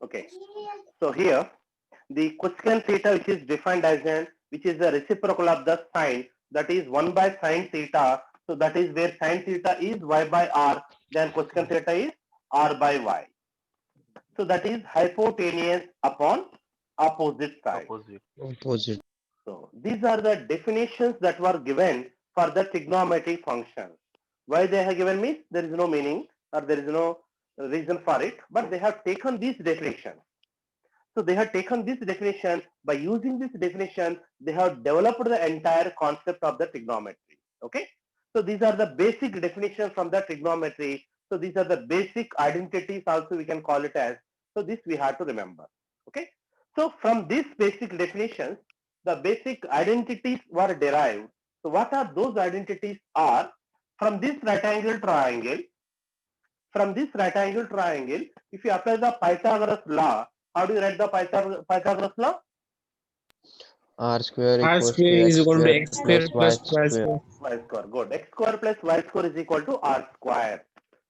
Okay. So here the cosecant theta, which is defined as an, which is the reciprocal of the sine, that is 1 by sine theta. So that is where sine theta is y by r, then cosecant theta is r by y. So that is hypotenuse upon opposite side. Opposite. Opposite. So these are the definitions that were given for the trigonometric functions. Why they have given me? There is no meaning or there is no reason for it, but they have taken these definitions. So they have taken this definition. By using this definition, they have developed the entire concept of the trigonometry. Okay. So these are the basic definitions from the trigonometry. So these are the basic identities also we can call it as. So this we have to remember. Okay. So from these basic definitions, the basic identities were derived. So what are those identities are? From this right angle triangle, if you apply the Pythagoras law, how do you write the Pythagoras law? R square R equals to square is x equal to square x square plus y plus y square. square. Y square. Good. X square plus y square is equal to r square.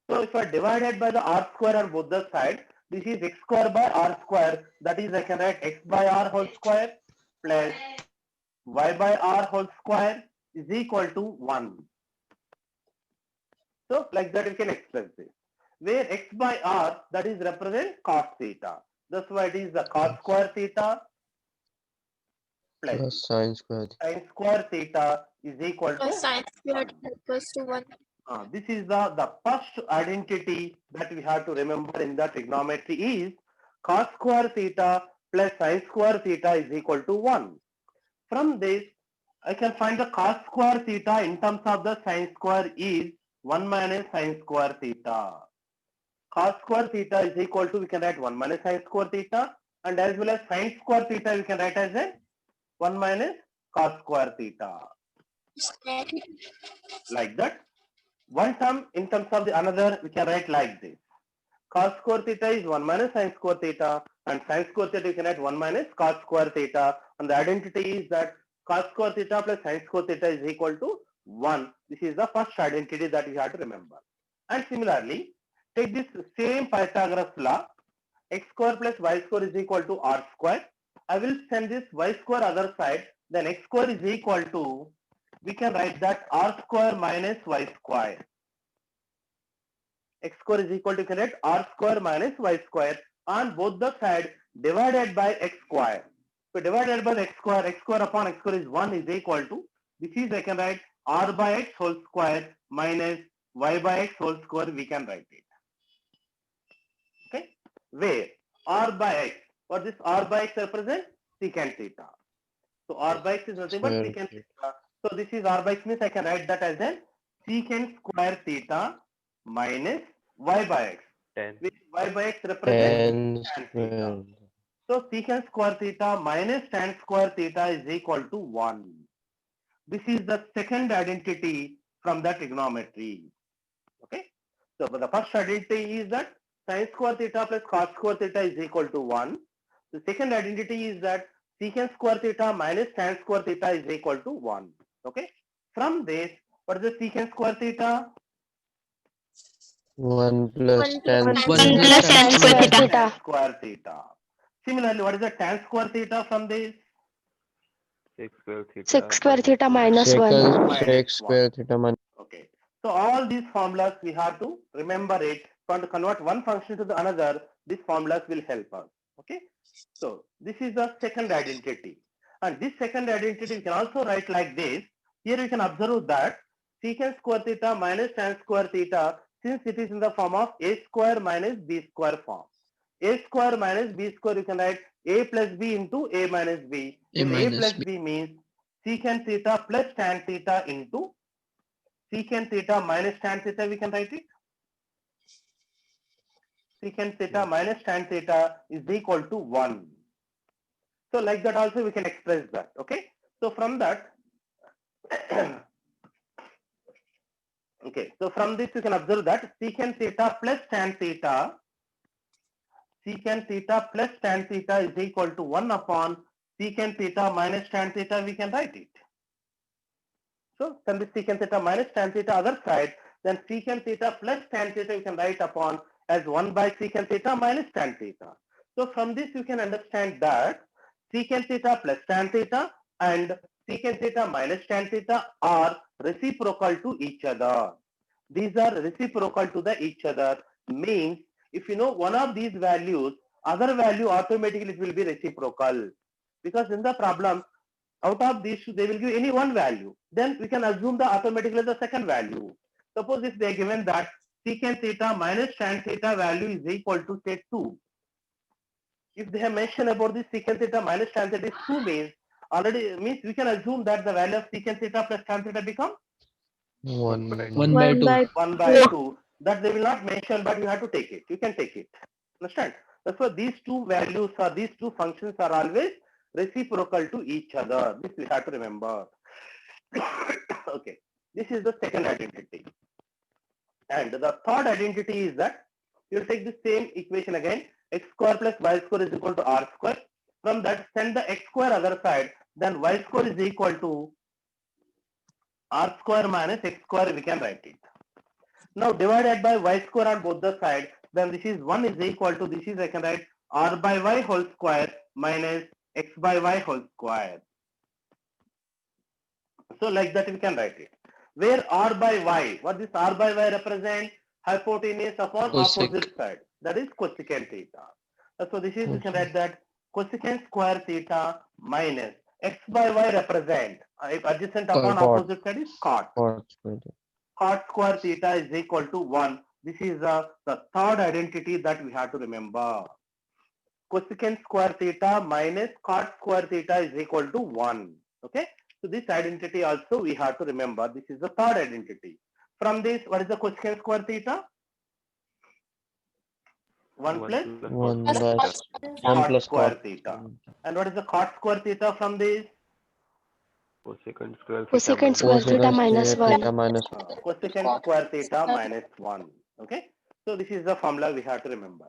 So if I divided by the r square on both the sides, this is x square by r square. That is, I can write x by r whole square plus y by r whole square is equal to 1. So like that we can express this. Where x by r, that is represent cos theta. That's why it is the cos square theta plus Plus sine square. sin square theta is equal to Sine squared 1. equals to 1. This is the first identity that we have to remember in the trigonometry is cos square theta plus sin square theta is equal to 1. From this, I can find the cos square theta in terms of the sin square is 1 minus sin square theta. Cos square theta is equal to, we can write 1 minus sin square theta, and as well as sin square theta we can write as a 1 minus cos square theta. Like that. One term in terms of the another, we can write like this. Cos square theta is 1 minus sin square theta, and sin square theta we can write 1 minus cos square theta, and the identity is that cos square theta plus sin square theta is equal to 1. This is the first identity that we have to remember. And similarly, take this same Pythagoras law, x square plus y square is equal to r square. I will send this y square other side, then x square is equal to, we can write that r square minus y square. X square is equal to, you can write r square minus y square on both the sides divided by x square. So divided by x square upon x square is 1 is equal to, this is, I can write r by x whole square minus y by x whole square, we can write it. Okay, where r by x, what this r by x represents? Secant theta. So r by x is nothing but Square secant theta. theta. So this is r by x means I can write that as a secant square theta minus y by x. 10. Which y by x represents 10 tan square. theta. So secant square theta minus tan square theta is equal to 1. This is the second identity from the trigonometry. Okay. So the first identity is that sin square theta plus cos square theta is equal to 1. The second identity is that secant square theta minus tan square theta is equal to 1. Okay. From this, what is the secant square theta? 1 plus 1 tan plus 1 square. plus tan square theta. Tan square theta. Similarly, what is the tan square theta from this? 6 square theta. 6 square theta minus 1. Secant Minus sec square theta minus. Okay. So all these formulas we have to remember it. To convert one function to the another, these formulas will help us. Okay. So this is the second identity. And this second identity we can also write like this. Here we can observe that secant square theta minus tan square theta, since it is in the form of a square minus b square form. A square minus b square, you can write a plus b into a minus b. A plus b means secant theta plus tan theta into secant theta minus tan theta, we can write it. Secant theta minus tan theta is equal to 1. So like that also we can express that. Okay. So from that, okay. So from this you can observe that secant theta plus tan theta, secant theta plus tan theta is equal to 1 upon secant theta minus tan theta, we can write it. So from the secant theta minus tan theta other side, then secant theta plus tan theta we can write upon as 1 by secant theta minus tan theta. So from this you can understand that secant theta plus tan theta and secant theta minus tan theta are reciprocal to each other. These are reciprocal to the each other, means if you know one of these values, other value automatically it will be reciprocal, because in the problem out of these two they will give any one value, then we can assume the automatically the second value. Suppose if they are given that secant theta minus tan theta value is equal to say 2. If they have mentioned about this secant theta minus tan theta is 2, means already means we can assume that the value of secant theta plus tan theta become 1 by 1 by 2. 1 by 2. That they will not mention, but you have to take it. You can take it. Understand? That's why these two values or these two functions are always reciprocal to each other. This we have to remember. Okay. This is the second identity. And the third identity is that you take the same equation again. X square plus y square is equal to r square. From that, send the x square other side. Then y square is equal to r square minus x square. We can write it. Now divided by y square on both the sides, then this is 1 is equal to, this is I can write r by y whole square minus x by y whole square. So like that we can write it. Where r by y, what this r by y represent? Hypotenuse upon Cosec. opposite side. That is cosecant theta. So this is, we can write that cosecant square theta minus x by y represent adjacent upon Cot. opposite side is cot. cot square. Cot square theta is equal to 1. This is the third identity that we have to remember. Cosecant square theta minus cot square theta is equal to 1. Okay. So this identity also we have to remember. This is the third identity. From this, what is the cosecant square theta? 1 plus 1 cos by theta. 1 cot plus square cot. theta. And what is the cot square theta from this? Cosecant square Cosecant theta square minus theta minus Theta 1. minus Cosecant square theta minus 1. Okay. So this is the formula we have to remember.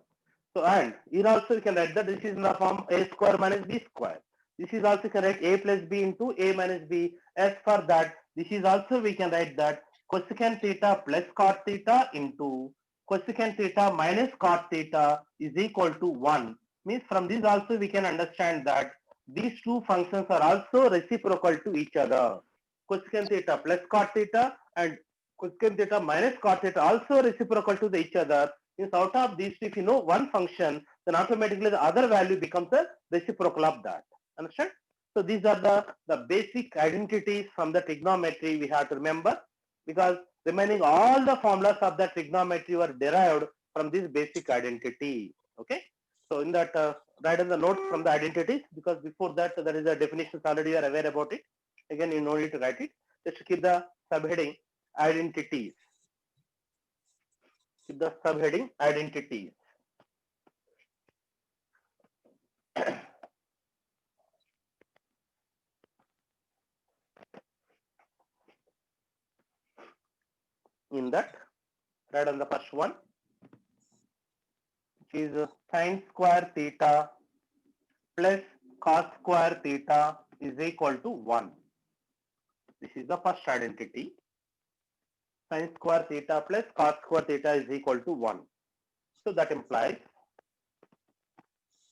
So and here also you can write that this is in the form a square minus b square. This is also correct a plus b into a minus b. As for that, this is also we can write that cosecant theta plus cot theta into cosecant theta minus cot theta is equal to 1. Means from this also we can understand that these two functions are also reciprocal to each other. Cosecant theta plus cot theta and cosecant theta minus cot theta also reciprocal to each other. Means out of these, if you know one function, then automatically the other value becomes a reciprocal of that. Understand? So these are the basic identities from the trigonometry we have to remember, because remaining all the formulas of the trigonometry were derived from this basic identity. Okay. So in that, write in the notes from the identities, because before that there is a definition already you are aware about it. Again, you no need to write it. Just keep the subheading identities. Keep the subheading identities. In that, write on the first one, which is sine square theta plus cos square theta is equal to 1. This is the first identity. Sine square theta plus cos square theta is equal to 1. So that implies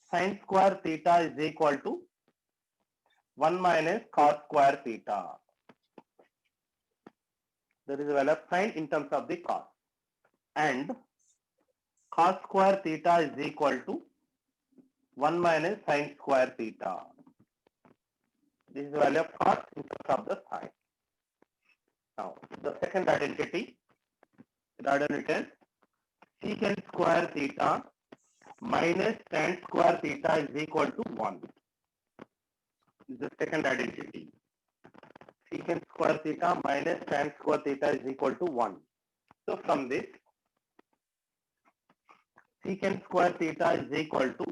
sine square theta is equal to 1 minus cos square theta. There is a value of sine in terms of the cos. And cos square theta is equal to 1 minus sine square theta. This is the value of cos in terms of the sine. Now, the second identity, is secant square theta minus tan square theta is equal to 1. This is the second identity. Secant square theta minus tan square theta is equal to 1. So from this, secant square theta is equal to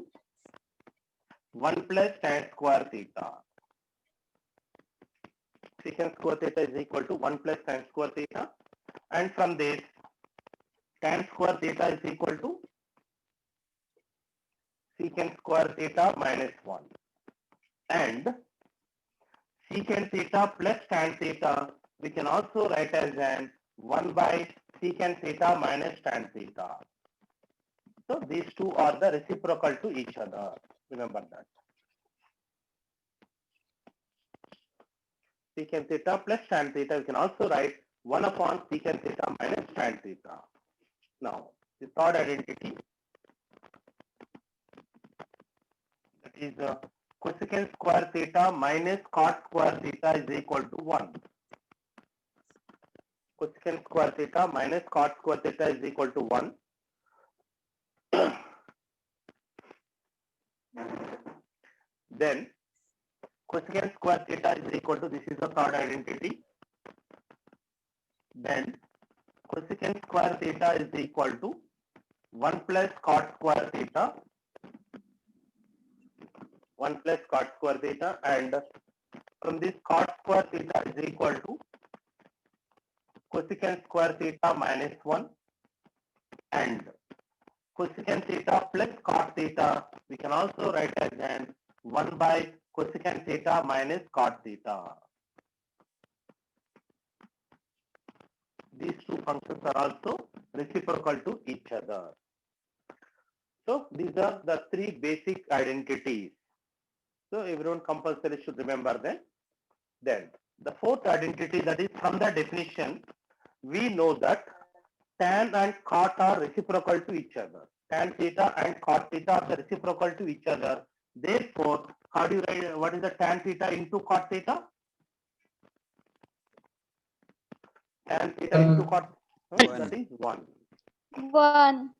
1 plus tan square theta. Secant square theta is equal to 1 plus tan square theta. And from this, tan square theta is equal to secant square theta minus 1. And secant theta plus tan theta, we can also write as an 1 by secant theta minus tan theta. So these two are the reciprocal to each other. Remember that. Secant theta plus tan theta, we can also write 1 upon secant theta minus tan theta. Now, the third identity, that is cosecant square theta minus cot square theta is equal to 1. Cosecant square theta minus cot square theta is equal to 1. Then cosecant square theta is equal to, this is the third identity. Then cosecant square theta is equal to 1 plus cot square theta, 1 plus cot square theta, and from this cot square theta is equal to cosecant square theta minus 1, and cosecant theta plus cot theta we can also write as an 1 by cosecant theta minus cot theta. These two functions are also reciprocal to each other. So these are the three basic identities. So everyone compulsory should remember them. Then the fourth identity, that is from the definition, we know that tan and cot are reciprocal to each other. Tan theta and cot theta are reciprocal to each other. Therefore, how do you write, what is the tan theta into cot theta? Tan theta into cot, that is 1. 1.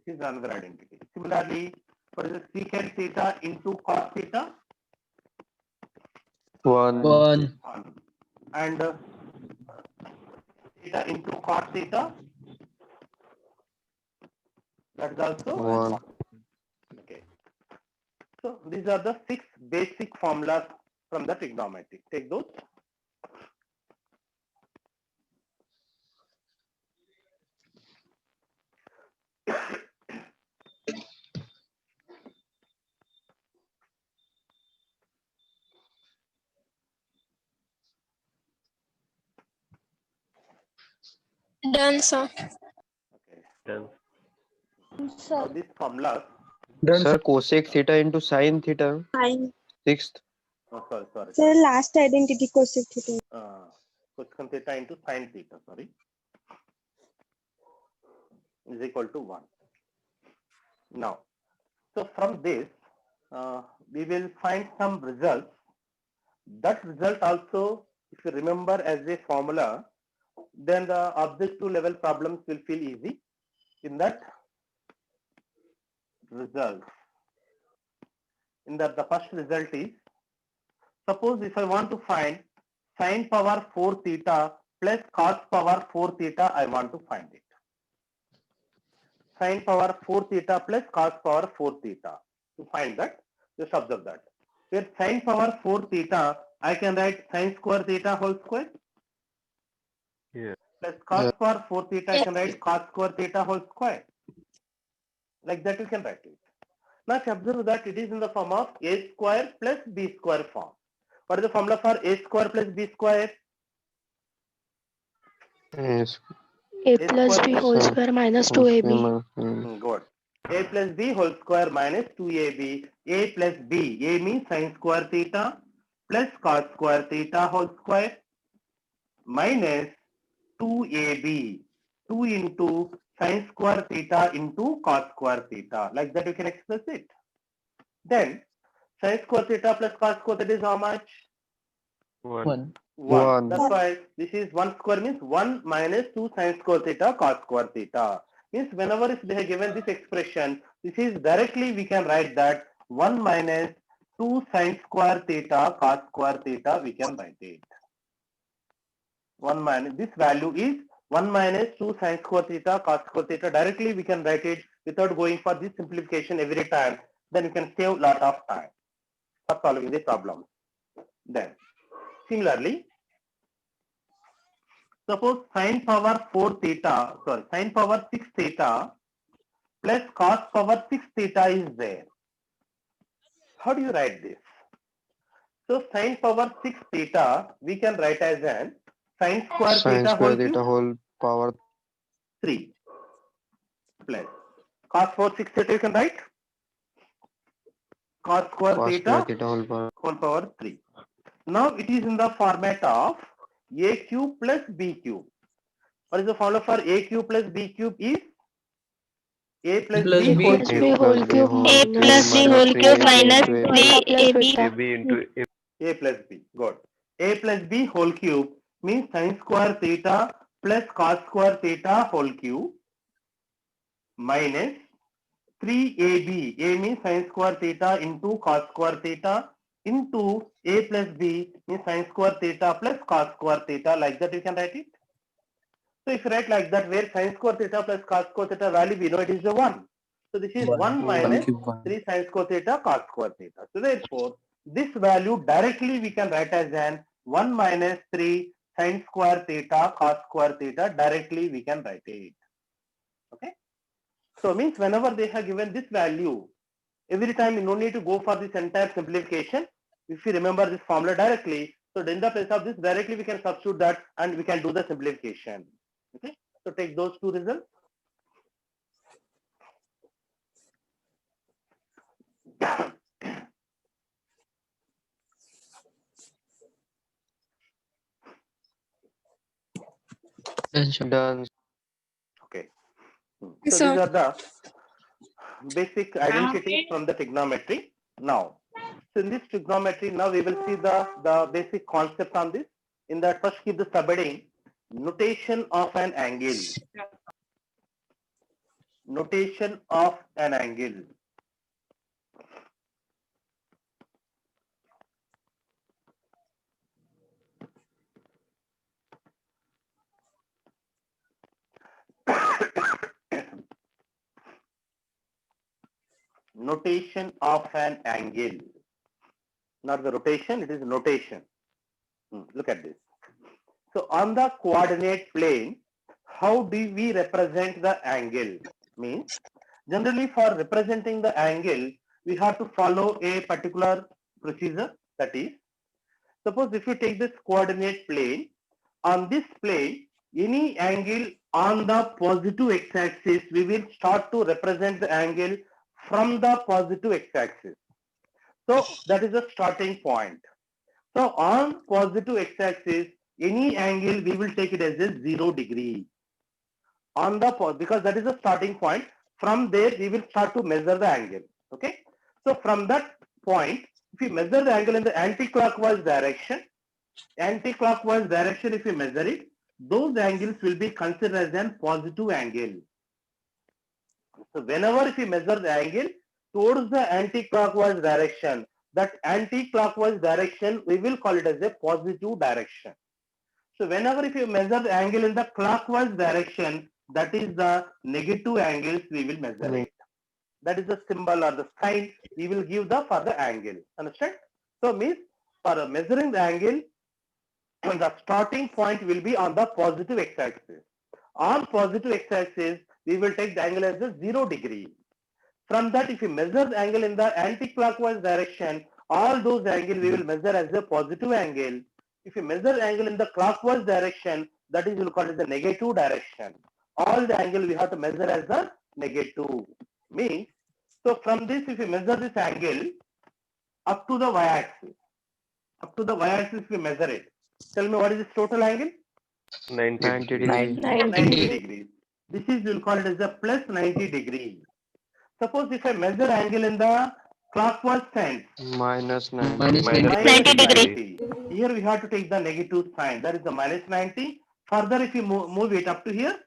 This is another identity. Similarly, what is the secant theta into cot theta? 1. 1. And theta into cot theta, that is also 1. Okay. So these are the 6 basic formulas from the trigonometry. Take those. Done, sir. Okay. Done. Now these formulas. Sir, cosec theta into sin theta. Fine. Sixth. Oh, sorry. Sir, last identity cosec theta. Cosecant theta into sin theta, sorry, is equal to 1. Now, so from this, we will find some results. That result also, if you remember as a formula, then the objective level problems will feel easy. In that result, the first result is, suppose if I want to find sin power 4 theta plus cos power 4 theta, I want to find it. Sin power 4 theta plus cos power 4 theta. To find that, just observe that. Where sin power 4 theta, I can write sin square theta whole square. Yeah. Plus cos Yeah. power 4 theta, I can write cos square theta whole square. Like that you can write it. Now if you observe that it is in the form of a square plus b square form. What is the formula for a square plus b square? Yes. A A plus square b plus- whole square minus 2ab. Good. A plus b whole square minus 2ab. A plus b. A means sin square theta plus cos square theta whole square minus 2ab. 2 into sin square theta into cos square theta. Like that you can express it. Then sin square theta plus cos square theta is how much? 1. 1. That's why this is 1 square means 1 minus 2 sin square theta cos square theta. Means whenever if they have given this expression, this is directly we can write that 1 minus 2 sin square theta cos square theta, we can write it. 1 minus, this value is 1 minus 2 sin square theta cos square theta. Directly we can write it without going for this simplification every time. Then you can save lot of time for solving the problem. Then similarly, suppose sin power 4 theta, sin power 6 theta plus cos power 6 theta is there. How do you write this? So sin power 6 theta we can write as an sin square Sin theta square whole theta cube whole power 3 plus cos 4 6 theta you can write. Cos square Cos theta square theta whole power. whole power 3. Now it is in the format of a cube plus b cube. What is the formula for a cube plus b cube is a plus plus b b whole Plus cube. b whole cube A plus b minus whole cube 3ab minus into ab. 3ab. beta. AB into A. A plus b. Good. A plus b whole cube means sin square theta plus cos square theta whole cube minus 3ab. A means sin square theta into cos square theta into a plus b means sin square theta plus cos square theta. Like that you can write it. So if you write like that, where sin square theta plus cos square theta value we know it is the 1. So this is 1 minus 3 sin square theta cos square theta. So therefore, this value directly we can write as an 1 minus 3 sin square theta cos square theta. Directly we can write it. Okay. So means whenever they have given this value, every time you no need to go for this entire simplification. If you remember this formula directly, so in the place of this directly we can substitute that and we can do the simplification. Okay. So take those two results. Done. Okay. So Yes, these sir. are the basic identities from the trigonometry. Now, so in this trigonometry, now we will see the basic concept on this. In that, first keep the subheading notation of an angle. Notation of an angle. Notation of an angle. Not the rotation, it is notation. Look at this. So on the coordinate plane, how do we represent the angle? Means generally for representing the angle, we have to follow a particular procedure. That is, suppose if you take this coordinate plane, on this plane, any angle on the positive x-axis, we will start to represent the angle from the positive x-axis. So that is the starting point. So on positive x-axis, any angle we will take it as a 0 degree. On the because that is the starting point. From there we will start to measure the angle. Okay. So from that point, if you measure the angle in the anti-clockwise direction, if you measure it, those angles will be considered as a positive angle. So whenever if you measure the angle towards the anti-clockwise direction, that anti-clockwise direction we will call it as a positive direction. So whenever if you measure the angle in the clockwise direction, that is the negative angles we will measure it. That is the symbol or the sign we will give for the angle. Understand? So means for measuring the angle, the starting point will be on the positive x-axis. On positive x-axis, we will take the angle as a 0 degree. From that, if you measure the angle in the anti-clockwise direction, all those angles we will measure as a positive angle. If you measure the angle in the clockwise direction, that is we will call it the negative direction. All the angle we have to measure as a negative. Means, so from this, if you measure this angle up to the y-axis, if we measure it, tell me what is this total angle? 90 90 degrees. degrees. 90 degrees. This is we will call it as a plus 90 degrees. Suppose if I measure angle in the clockwise sense, Minus 90. Minus minus 90 degrees. 90. Here we have to take the negative sign. That is the minus 90. Further, if you move it up to here,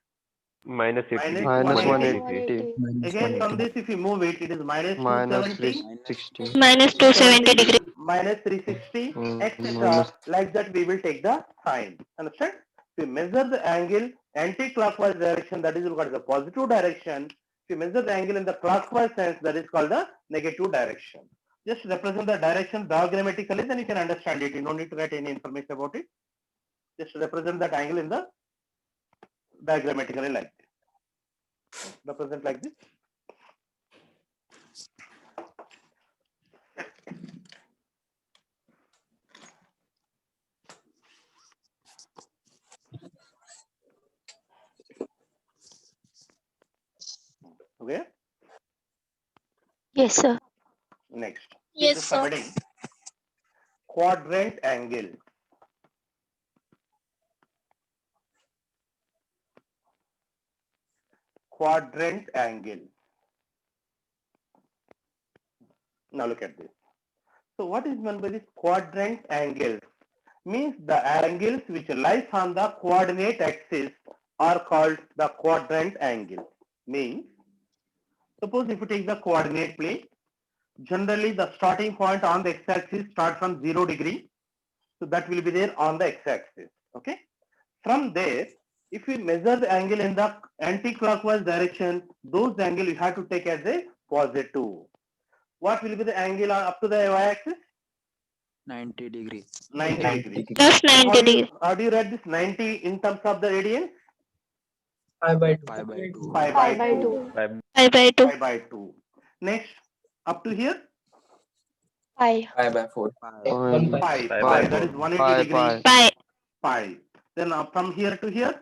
Minus 80 minus degrees. 180. 180. Again, from this, if you move it, it is minus Minus 270, 360. Minus 270 degrees. minus 360, etc. Minus Like that, we will take the sign. Understand? If you measure the angle anti-clockwise direction, that is called the positive direction. If you measure the angle in the clockwise sense, that is called the negative direction. Just represent the direction diagrammatically, then you can understand it. You don't need to write any information about it. Just represent that angle in the diagrammatically like this. Represent like this. Okay. Yes, sir. Next. Yes, This is sir. subheading quadrant angle. Quadrant angle. Now look at this. So what is meant by this quadrant angle? Means the angles which lies on the coordinate axis are called the quadrant angle. Means, suppose if you take the coordinate plane, generally the starting point on the x-axis starts from 0 degree. So that will be there on the x-axis. Okay. From there, if we measure the angle in the anti-clockwise direction, those angle you have to take as a positive. What will be the angle up to the y-axis? 90 degree. 90 degree. Plus 90 degree. How do you write this 90 in terms of the radians? Pi by 2. Pi by 2. 5 Pi by 2. Pi by 2. Next, up to here, Pi. Pi by 4. Pi. pi. Pi Pi, by that is 4. 180 Pi. degree. Pi. Pi. Then from here to here,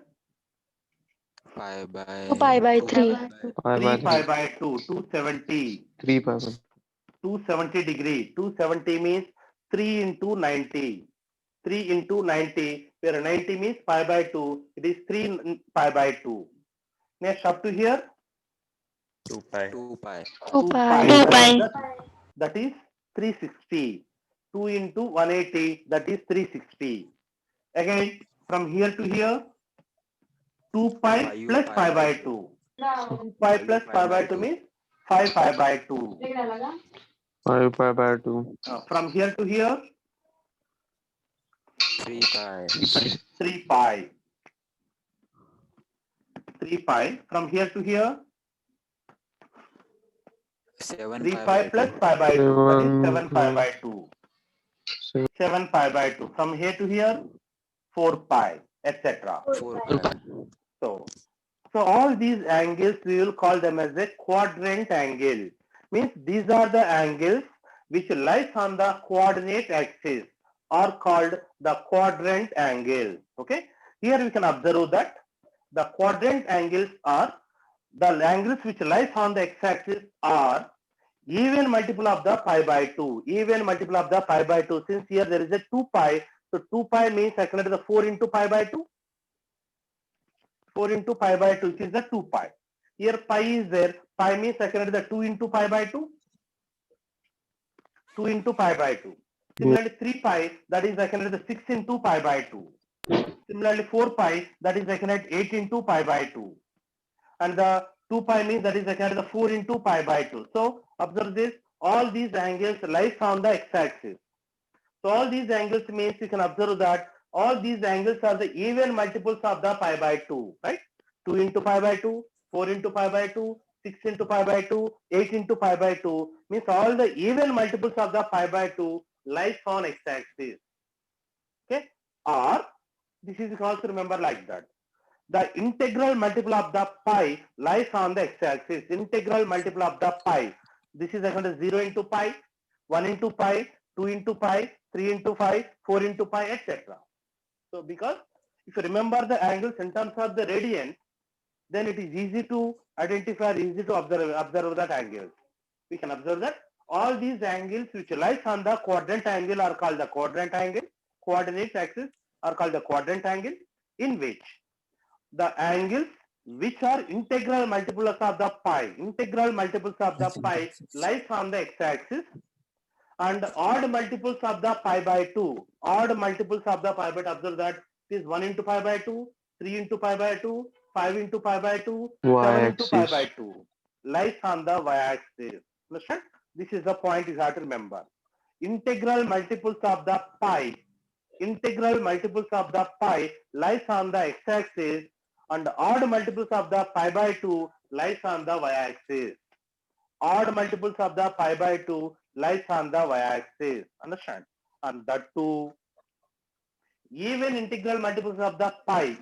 Pi by 2 pi by 3. Pi 3 by pi 3. by 2, 270. 3 pi by 270 degree. 270 means 3 into 90. 3 into 90, where 90 means pi by 2. It is 3 pi by 2. Next, up to here, 2 pi. 2 pi. 2 2 pi. 2 pi. That is 360. 2 into 180, that is 360. Again, from here to here, 2 pi Five plus pi pi by by 2. 2 pi Five plus pi pi by by 2 2. means 5 pi by 2. 5 pi by 2. From here to here, 3 pi. 3 pi. 3 pi. From here to here, 7 3 pi pi by plus 2. pi by 2. That is 7 7 pi by 2. 7 pi by 2. From here to here, 4 pi, etc. 4 pi. So all these angles we will call them as a quadrant angle. Means these are the angles which lies on the coordinate axis are called the quadrant angle. Okay. Here we can observe that the quadrant angles are the angles which lies on the x-axis are even multiple of the pi by 2. Even multiple of the pi by 2. Since here there is a 2 pi, so 2 pi means equivalent to the 4 into pi by 2. 4 into pi by 2, which is the 2 pi. Here pi is there. Pi means equivalent to the 2 into pi by 2. 2 into pi by 2. Similarly, 3 pi, that is equivalent to the 6 into pi by 2. Similarly, 4 pi, that is equivalent to 8 into pi by 2. And the 2 pi means that is equivalent to the 4 into pi by 2. So observe this, all these angles lies on the x-axis. So all these angles means you can observe that all these angles are the even multiples of the pi by 2, right? 2 into pi by 2, 4 into pi by 2, 6 into pi by 2, 8 into pi by 2 means all the even multiples of the pi by 2 lies on x-axis. Okay? Or this is you can also remember like that. The integral multiple of the pi lies on the x-axis. Integral multiple of the pi. This is equal to 0 into pi, 1 into pi, 2 into pi, 3 into pi, 4 into pi, etc. So because if you remember the angles in terms of the radian, then it is easy to identify, easy to observe that angles. We can observe that all these angles which lies on the quadrant angle are called the quadrant angle. Coordinate axis are called the quadrant angle, in which the angles which are integral multiples of the pi, lies on the x-axis, and odd multiples of the pi by 2, observe that it is 1 into pi by 2, 3 into pi by 2, 5 into pi by 2, 7 into pi by 2, lies on the y-axis. Understand? This is the point you have to remember. Integral multiples of the pi, lies on the x-axis, and odd multiples of the pi by 2 lies on the y-axis. Odd multiples of the pi by 2 lies on the y-axis. Understand? And that too, even integral multiples of the pi,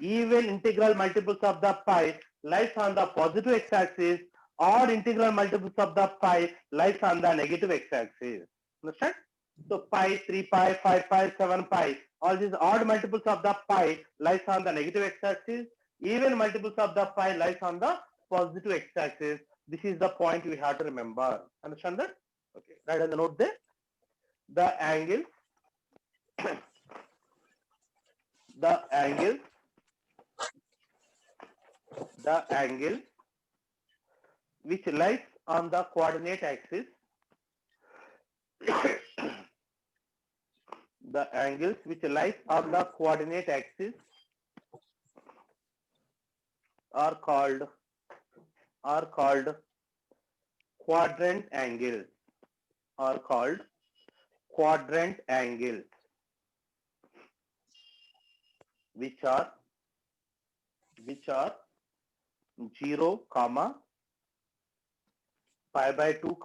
lies on the positive x-axis. Odd integral multiples of the pi lies on the negative x-axis. Understand? So pi, 3 pi, 5 pi, 7 pi, all these odd multiples of the pi lies on the negative x-axis. Even multiples of the pi lies on the positive x-axis. This is the point we have to remember. Understand that? Okay. Write on the note there. The angles which lies on the coordinate axis the angles which lies on the coordinate axis are called quadrant angles which are 0, pi by 2,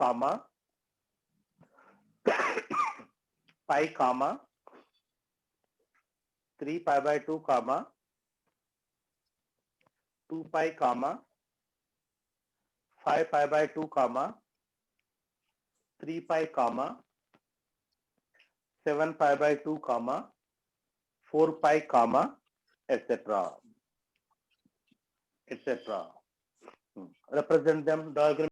pi, 3 pi by 2, 2 pi, 5 pi by 2, 3 pi, 7 pi by 2, 4 pi, etc. Represent them diagram.